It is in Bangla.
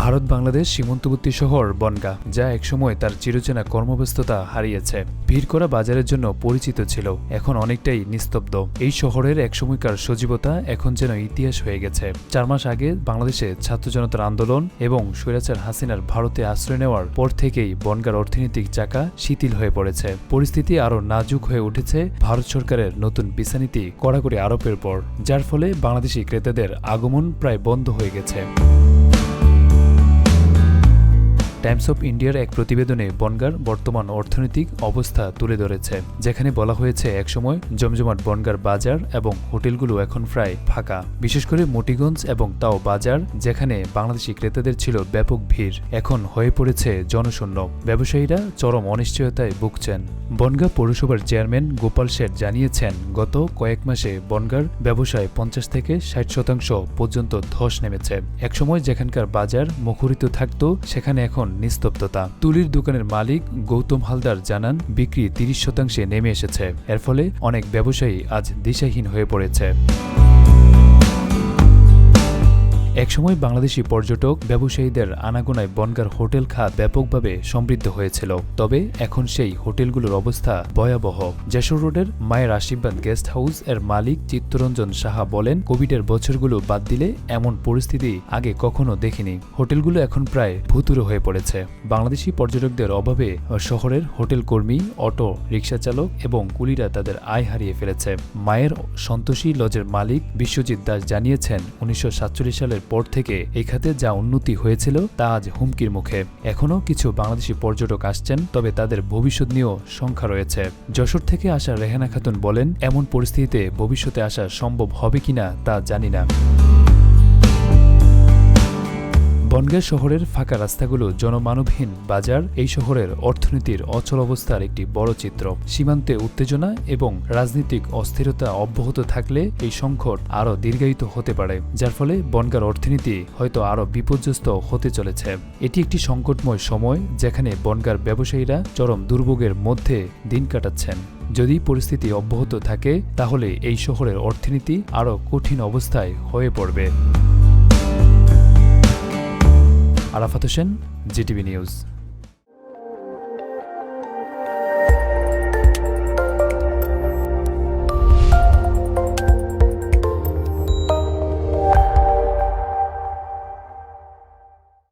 ভারত বাংলাদেশ সীমান্তবর্তী শহর বনগাঁ, যা একসময় তার চিরচেনা কর্মব্যস্ততা হারিয়েছে। ভিড় করা বাজারের জন্য পরিচিত ছিল, এখন অনেকটাই নিস্তব্ধ। এই শহরের একসময়কার সজীবতা এখন যেন ইতিহাস হয়ে গেছে। 4 মাস আগে বাংলাদেশে ছাত্র জনতার আন্দোলন এবং স্বৈরাচার হাসিনার ভারতে আশ্রয় নেওয়ার পর থেকেই বনগাঁর অর্থনৈতিক চাকা শিথিল হয়ে পড়েছে। পরিস্থিতি আরও নাজুক হয়ে উঠেছে ভারত সরকারের নতুন ভিসা নীতি কড়াকড়ি আরোপের পর, যার ফলে বাংলাদেশি ক্রেতাদের আগমন প্রায় বন্ধ হয়ে গেছে। টাইমস অফ ইন্ডিয়ার এক প্রতিবেদনে বনগাঁর বর্তমান অর্থনৈতিক অবস্থা তুলে ধরেছে, যেখানে বলা হয়েছে একসময় জমজমাট বনগাঁর বাজার এবং হোটেলগুলো এখন প্রায় ফাঁকা। বিশেষ করে মতিগঞ্জ এবং তাও বাজার, যেখানে বাংলাদেশি ক্রেতাদের ছিল ব্যাপক ভিড়, এখন হয়ে পড়েছে জনশূন্য। ব্যবসায়ীরা চরম অনিশ্চয়তায় ভুগছেন। বনগাঁ পৌরসভার চেয়ারম্যান গোপাল শেঠ জানিয়েছেন, গত কয়েক মাসে বনগাঁর ব্যবসায় 50 থেকে 60% পর্যন্ত ধস নেমেছে। একসময় যেখানকার বাজার মুখরিত থাকত, সেখানে এখন নিস্তব্ধতা। তুলির দোকানের মালিক গৌতম হালদার জানান, বিক্রি 30% নেমে এসেছে। এর ফলে অনেক ব্যবসায়ী আজ দিশাহীন হয়ে পড়েছে। একসময় বাংলাদেশি পর্যটক ব্যবসায়ীদের আনাগোনায় বনগাঁর হোটেল খাত ব্যাপকভাবে সমৃদ্ধ হয়েছিল, তবে এখন সেই হোটেলগুলোর অবস্থা ভয়াবহ। যশোর রোডের মায়ের আশীর্বাদ গেস্ট হাউস এর মালিক চিত্তরঞ্জন সাহা বলেন, কোভিডের বছরগুলো বাদ দিলে এমন পরিস্থিতি আগে কখনো দেখিনি। হোটেলগুলো এখন প্রায় ভুতুড়ে হয়ে পড়েছে। বাংলাদেশি পর্যটকদের অভাবে শহরের হোটেল কর্মী, অটো রিক্সা চালক এবং কুলিরা তাদের আয় হারিয়ে ফেলেছে। মায়ের সন্তোষী লজের মালিক বিশ্বজিৎ দাস জানিয়েছেন, 1947 সালের পর থেকে এই খাতে যা উন্নতি হয়েছিল তা আজ হুমকির মুখে। এখনও কিছু বাংলাদেশি পর্যটক আসছেন, তবে তাদের ভবিষ্যৎ নিয়েও সংখ্যা রয়েছে। যশোর থেকে আসা রেহানা খাতুন বলেন, এমন পরিস্থিতিতে ভবিষ্যতে আসা সম্ভব হবে কিনা তা জানি না। বনগাঁ শহরের ফাঁকা রাস্তাগুলো, জনমানবহীন বাজার এই শহরের অর্থনীতির অচল অবস্থার একটি বড় চিত্র। সীমান্তে উত্তেজনা এবং রাজনৈতিক অস্থিরতা অব্যাহত থাকলে এই সংকট আরও দীর্ঘায়িত হতে পারে, যার ফলে বনগাঁর অর্থনীতি হয়তো আরও বিপর্যস্ত হতে চলেছে। এটি একটি সংকটময় সময়, যেখানে বনগাঁর ব্যবসায়ীরা চরম দুর্ভোগের মধ্যে দিন কাটাচ্ছেন। যদি পরিস্থিতি অব্যাহত থাকে, তাহলে এই শহরের অর্থনীতি আরও কঠিন অবস্থায় হয়ে পড়বে। Arafat Hossain, GTV news.